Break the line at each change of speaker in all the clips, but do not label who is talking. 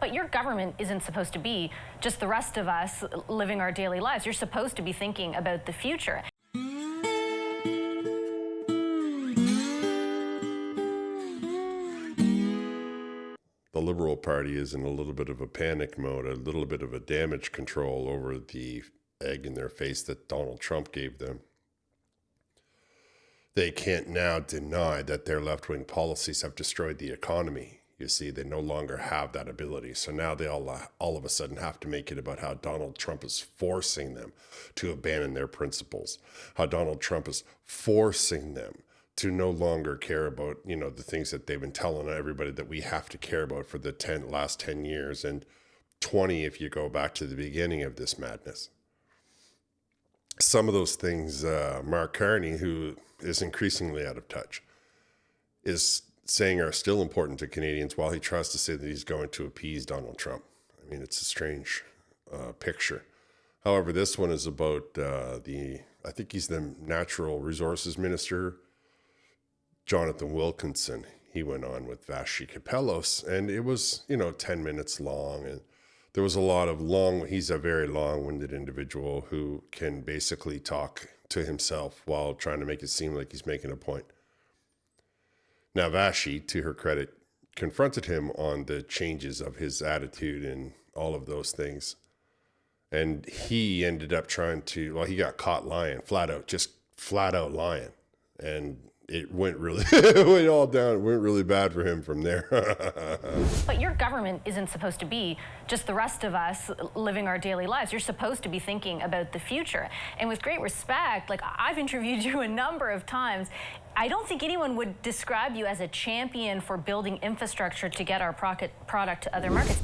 But your government isn't supposed to be just the rest of us living our daily lives. You're supposed to be thinking about the future.
The Liberal Party is in a little bit of a panic mode, a little bit of a damage control over the egg in their face that Donald Trump gave them. They can't now deny that their left-wing policies have destroyed the economy. You see, they no longer have that ability. So now they all of a sudden have to make it about how Donald Trump is forcing them to abandon their principles, how Donald Trump is forcing them to no longer care about, the things that they've been telling everybody that we have to care about for the last 10 years and 20 if you go back to the beginning of this madness. Some of those things, Mark Carney, who is increasingly out of touch, is saying are still important to Canadians while he tries to say that he's going to appease Donald Trump. I mean, it's a strange picture. However, this one is about I think he's the Natural Resources Minister, Jonathan Wilkinson. He went on with Vassy and it was, 10 minutes long. And there was a lot of he's a very long-winded individual who can basically talk to himself while trying to make it seem like he's making a point. Now, Vassy, to her credit, confronted him on the changes of his attitude and all of those things. And he ended up he got caught lying, flat out lying. And it went really, it went all down. It went really bad for him from there.
But your government isn't supposed to be just the rest of us living our daily lives. You're supposed to be thinking about the future. And with great respect, I've interviewed you a number of times. I don't think anyone would describe you as a champion for building infrastructure to get our product to other markets.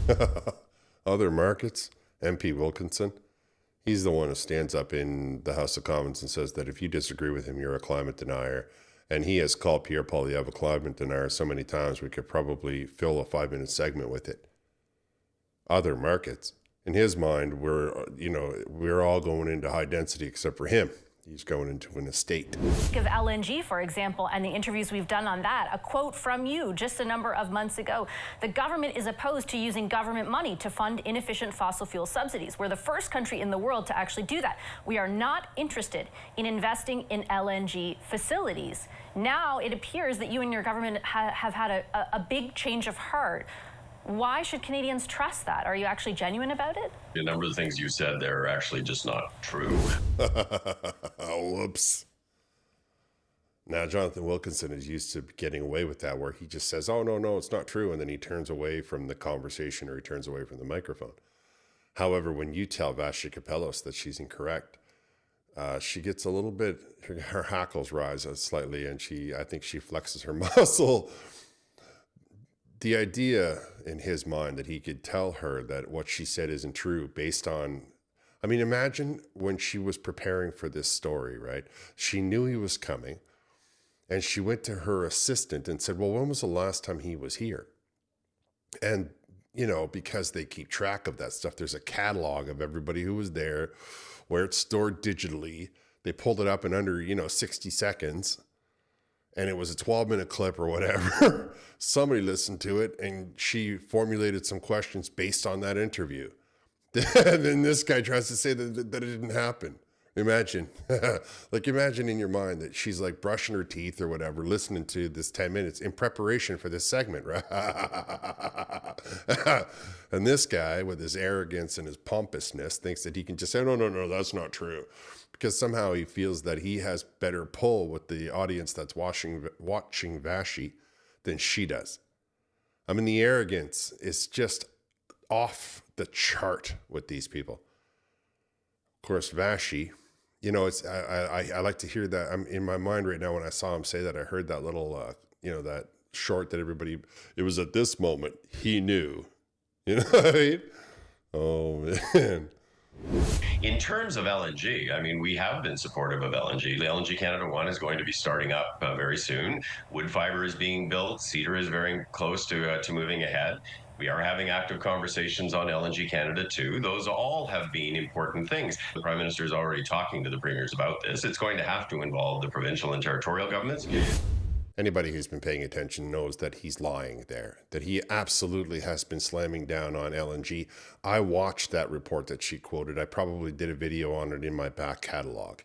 Other markets? MP Wilkinson? He's the one who stands up in the House of Commons and says that if you disagree with him, you're a climate denier. And he has called Pierre Poilievre a climate denier so many times we could probably fill a 5-minute segment with it. Other markets. In his mind, we're all going into high density except for him. He's going into an estate.
Of LNG, for example, and the interviews we've done on that, a quote from you just a number of months ago: the government is opposed to using government money to fund inefficient fossil fuel subsidies. We're the first country in the world to actually do that. We are not interested in investing in LNG facilities. Now it appears that you and your government have had a big change of heart. Why should Canadians trust that? Are you actually genuine about it?
A number of the things you said there are actually just not true.
Whoops. Now, Jonathan Wilkinson is used to getting away with that, where he just says, oh, no, it's not true. And then he turns away from the conversation or he turns away from the microphone. However, when you tell Vassy that she's incorrect, she gets a little bit, her hackles rise slightly, and I think she flexes her muscle. The idea in his mind that he could tell her that what she said isn't true based on, imagine when she was preparing for this story, right? She knew he was coming, and she went to her assistant and said, well, when was the last time he was here? And, because they keep track of that stuff, there's a catalog of everybody who was there, where it's stored digitally. They pulled it up in under, 60 seconds. And it was a 12-minute clip or whatever. Somebody listened to it, and she formulated some questions based on that interview. And then this guy tries to say that it didn't happen. Imagine. Imagine in your mind that she's brushing her teeth or whatever, listening to this 10 minutes in preparation for this segment, right? And this guy, with his arrogance and his pompousness, thinks that he can just say, no, that's not true. Because somehow he feels that he has better pull with the audience that's watching Vassy than she does. The arrogance is just off the chart with these people. Of course, Vassy, I like to hear that. I'm in my mind right now when I saw him say that. I heard that little, that short that everybody. It was at this moment he knew. You know what I mean? Oh man.
In terms of LNG, we have been supportive of LNG. The LNG Canada 1 is going to be starting up very soon. Wood fiber is being built. Cedar is very close to moving ahead. We are having active conversations on LNG Canada 2. Those all have been important things. The Prime Minister is already talking to the premiers about this. It's going to have to involve the provincial and territorial governments.
Anybody who's been paying attention knows that he's lying there, that he absolutely has been slamming down on LNG. I watched that report that she quoted. I probably did a video on it in my back catalog,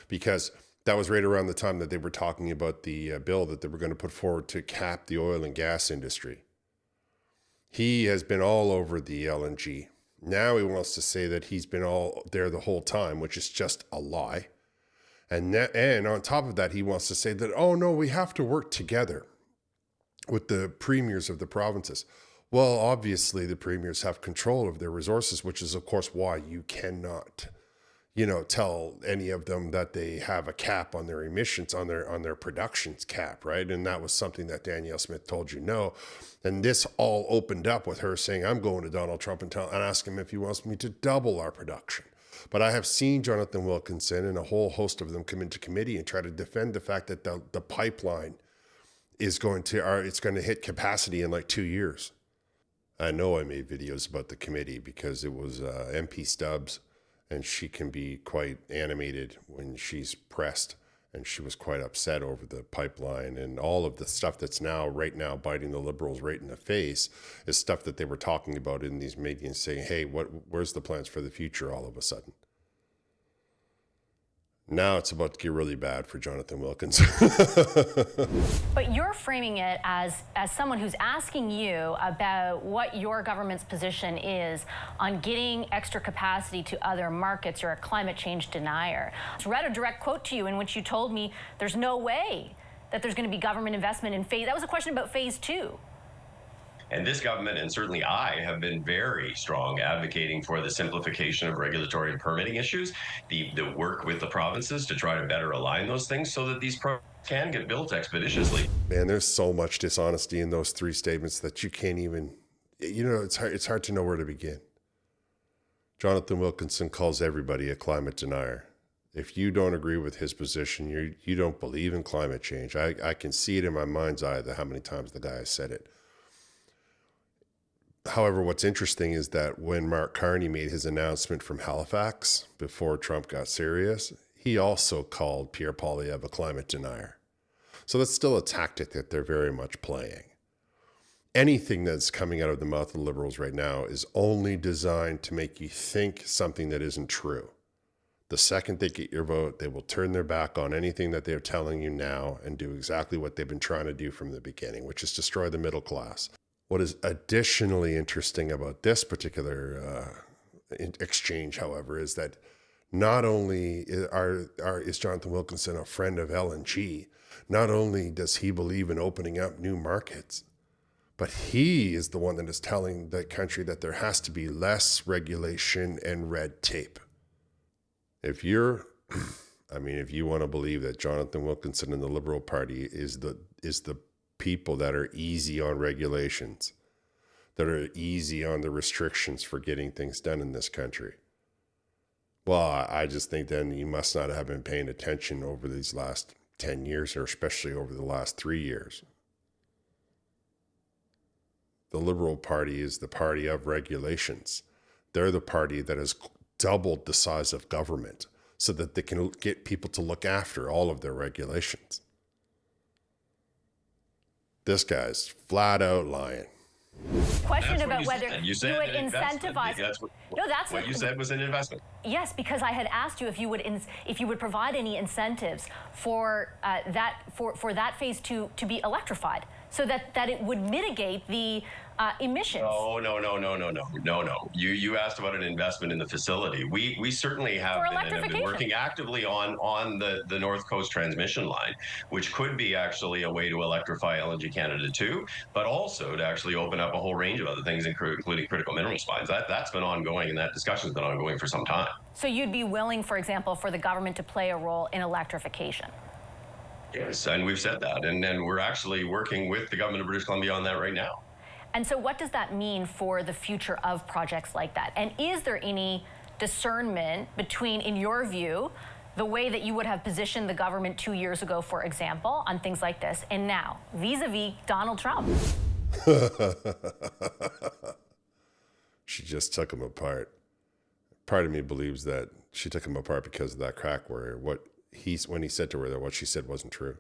because that was right around the time that they were talking about the bill that they were going to put forward to cap the oil and gas industry. He has been all over the LNG. Now he wants to say that he's been all there the whole time, which is just a lie. And on top of that, he wants to say that, oh no, we have to work together with the premiers of the provinces. Well, obviously the premiers have control of their resources, which is of course why you cannot, tell any of them that they have a cap on their emissions, on their productions cap, right? And that was something that Danielle Smith told you no. And this all opened up with her saying, I'm going to Donald Trump and ask him if he wants me to double our production. But I have seen Jonathan Wilkinson and a whole host of them come into committee and try to defend the fact that the pipeline is going to hit capacity in like 2 years. I know I made videos about the committee because it was MP Stubbs, and she can be quite animated when she's pressed, and she was quite upset over the pipeline and all of the stuff that's right now biting the Liberals right in the face is stuff that they were talking about in these meetings, saying, hey, where's the plans for the future all of a sudden? Now it's about to get really bad for Jonathan Wilkinson.
But you're framing it as someone who's asking you about what your government's position is on getting extra capacity to other markets. You're a climate change denier. I read a direct quote to you in which you told me there's no way that there's going to be government investment in phase. That was a question about phase 2.
And this government, and certainly I, have been very strong advocating for the simplification of regulatory and permitting issues, the work with the provinces to try to better align those things so that these projects can get built expeditiously.
Man, there's so much dishonesty in those 3 statements that you can't even, it's hard to know where to begin. Jonathan Wilkinson calls everybody a climate denier. If you don't agree with his position, you don't believe in climate change. I can see it in my mind's eye how many times the guy has said it. However, what's interesting is that when Mark Carney made his announcement from Halifax before Trump got serious, he also called Pierre Poilievre a climate denier. So that's still a tactic that they're very much playing. Anything that's coming out of the mouth of the Liberals right now is only designed to make you think something that isn't true. The second they get your vote, they will turn their back on anything that they're telling you now and do exactly what they've been trying to do from the beginning, which is destroy the middle class. What is additionally interesting about this particular exchange, however, is that not only is Jonathan Wilkinson a friend of LNG, not only does he believe in opening up new markets, but he is the one that is telling the country that there has to be less regulation and red tape. If you want to believe that Jonathan Wilkinson and the Liberal Party is the people that are easy on regulations, that are easy on the restrictions for getting things done in this country, well, I just think then you must not have been paying attention over these last 10 years, or especially over the last 3 years. The Liberal Party is the party of regulations. They're the party that has doubled the size of government so that they can get people to look after all of their regulations. This guy's flat out lying.
Question about whether
you would
incentivize.
That's what you said was an investment.
Yes, because I had asked you if you would provide any incentives for that phase 2 to be electrified, so that it would mitigate the emissions.
No. You asked about an investment in the facility. We certainly have been working actively on the North Coast transmission line, which could be actually a way to electrify LNG Canada too, but also to actually open up a whole range of other things, including critical mineral supplies. That's been ongoing, and that discussion's been ongoing for some time.
So you'd be willing, for example, for the government to play a role in electrification?
Yes, and we've said that, and we're actually working with the government of British Columbia on that right now.
And so what does that mean for the future of projects like that? And is there any discernment between, in your view, the way that you would have positioned the government 2 years ago, for example, on things like this, and now, vis-a-vis Donald Trump?
She just took him apart. Part of me believes that she took him apart because of that crack where when he said to her that what she said wasn't true.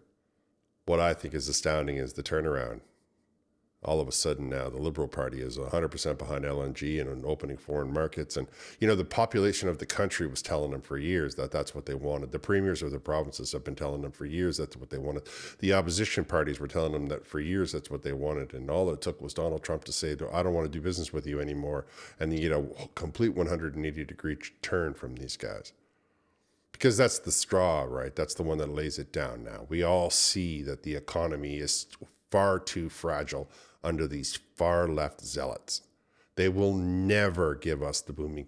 What I think is astounding is the turnaround. All of a sudden now, the Liberal Party is 100% behind LNG and opening foreign markets. And, the population of the country was telling them for years that that's what they wanted. The premiers of the provinces have been telling them for years that's what they wanted. The opposition parties were telling them that for years that's what they wanted. And all it took was Donald Trump to say, I don't want to do business with you anymore. And you get a complete 180-degree turn from these guys. Because that's the straw, right? That's the one that lays it down now. We all see that the economy is far too fragile under these far left zealots. They will never give us the booming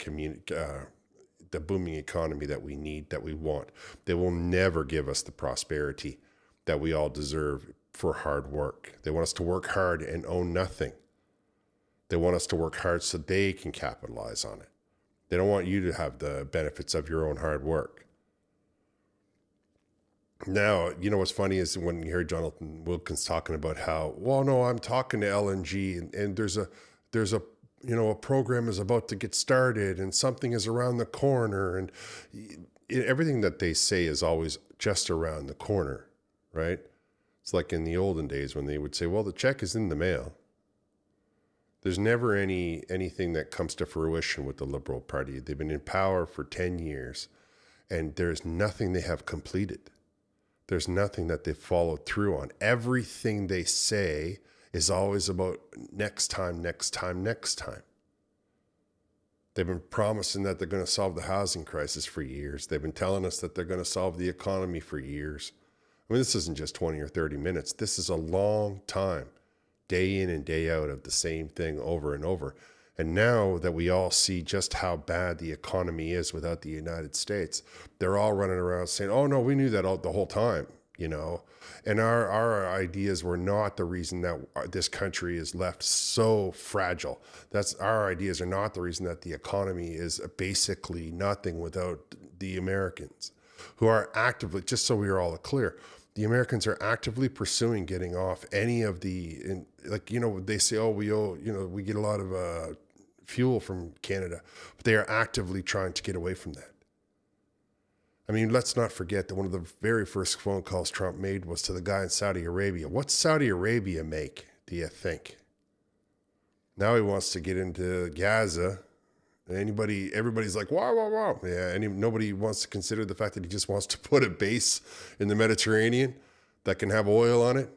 economy that we need, that we want. They will never give us the prosperity that we all deserve for hard work. They want us to work hard and own nothing. They want us to work hard so they can capitalize on it. They don't want you to have the benefits of your own hard work. Now, what's funny is when you hear Jonathan Wilkins talking about how, well, no, I'm talking to LNG and there's a program is about to get started and something is around the corner, and everything that they say is always just around the corner, right? It's like in the olden days when they would say, well, the check is in the mail. There's never anything that comes to fruition with the Liberal Party. They've been in power for 10 years and there's nothing they have completed. There's nothing that they've followed through on. Everything they say is always about next time, next time, next time. They've been promising that they're going to solve the housing crisis for years. They've been telling us that they're going to solve the economy for years. I mean, this isn't just 20 or 30 minutes. This is a long time, day in and day out of the same thing over and over. And now that we all see just how bad the economy is without the United States, they're all running around saying, oh, no, we knew that the whole time, And our ideas were not the reason that this country is left so fragile. Our ideas are not the reason that the economy is basically nothing without the Americans, who are actively, just so we are all clear, the Americans are actively pursuing getting off any of they say, oh, we get a lot of fuel from Canada, but they are actively trying to get away from that. I mean, let's not forget that one of the very first phone calls Trump made was to the guy in Saudi Arabia. What's Saudi Arabia make, do you think? Now he wants to get into Gaza. Everybody's like, wow. Yeah, and nobody wants to consider the fact that he just wants to put a base in the Mediterranean that can have oil on it,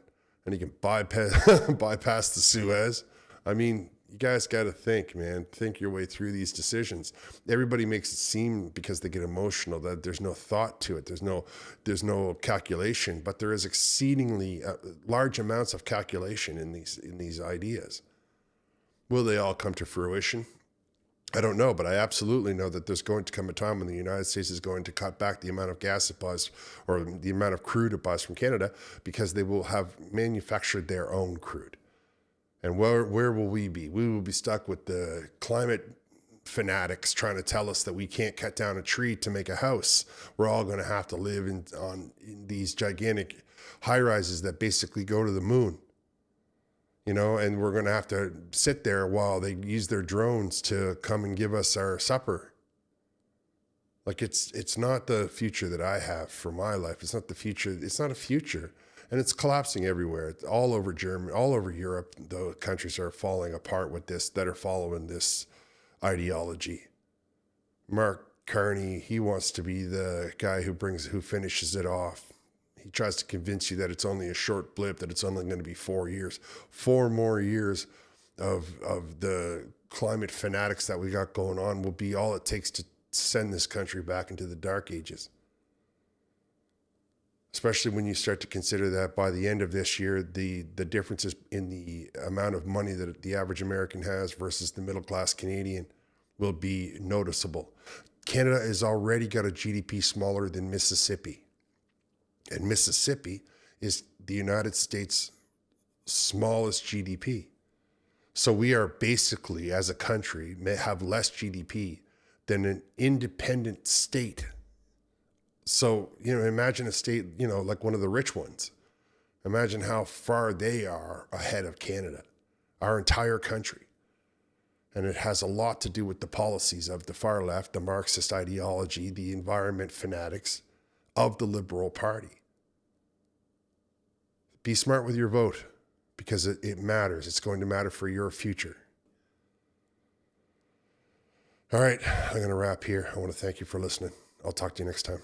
and he can bypass the Suez. I mean, you guys got to think, man. Think your way through these decisions. Everybody makes it seem, because they get emotional, that there's no thought to it. There's no calculation, but there is exceedingly large amounts of calculation in these ideas. Will they all come to fruition? I don't know, but I absolutely know that there's going to come a time when the United States is going to cut back the amount of gas it buys or the amount of crude it buys from Canada, because they will have manufactured their own crude. And where will we be? We will be stuck with the climate fanatics trying to tell us that we can't cut down a tree to make a house. We're all going to have to live in these gigantic high-rises that basically go to the moon. And we're going to have to sit there while they use their drones to come and give us our supper. Like, it's not the future that I have for my life. It's not the future. It's not a future. And it's collapsing everywhere. It's all over Germany, all over Europe. The countries are falling apart with this, that are following this ideology. Mark Carney, he wants to be the guy who finishes it off. He tries to convince you that it's only a short blip, that it's only going to be 4 years. 4 more years of the climate fanatics that we got going on will be all it takes to send this country back into the dark ages. Especially when you start to consider that by the end of this year, the differences in the amount of money that the average American has versus the middle-class Canadian will be noticeable. Canada has already got a GDP smaller than Mississippi. And Mississippi is the United States' smallest GDP. So we are basically, as a country, may have less GDP than an independent state. So, imagine a state, like one of the rich ones. Imagine how far they are ahead of Canada, our entire country. And it has a lot to do with the policies of the far left, the Marxist ideology, the environment fanatics of the Liberal Party. Be smart with your vote, because it matters. It's going to matter for your future. All right, I'm going to wrap here. I want to thank you for listening. I'll talk to you next time.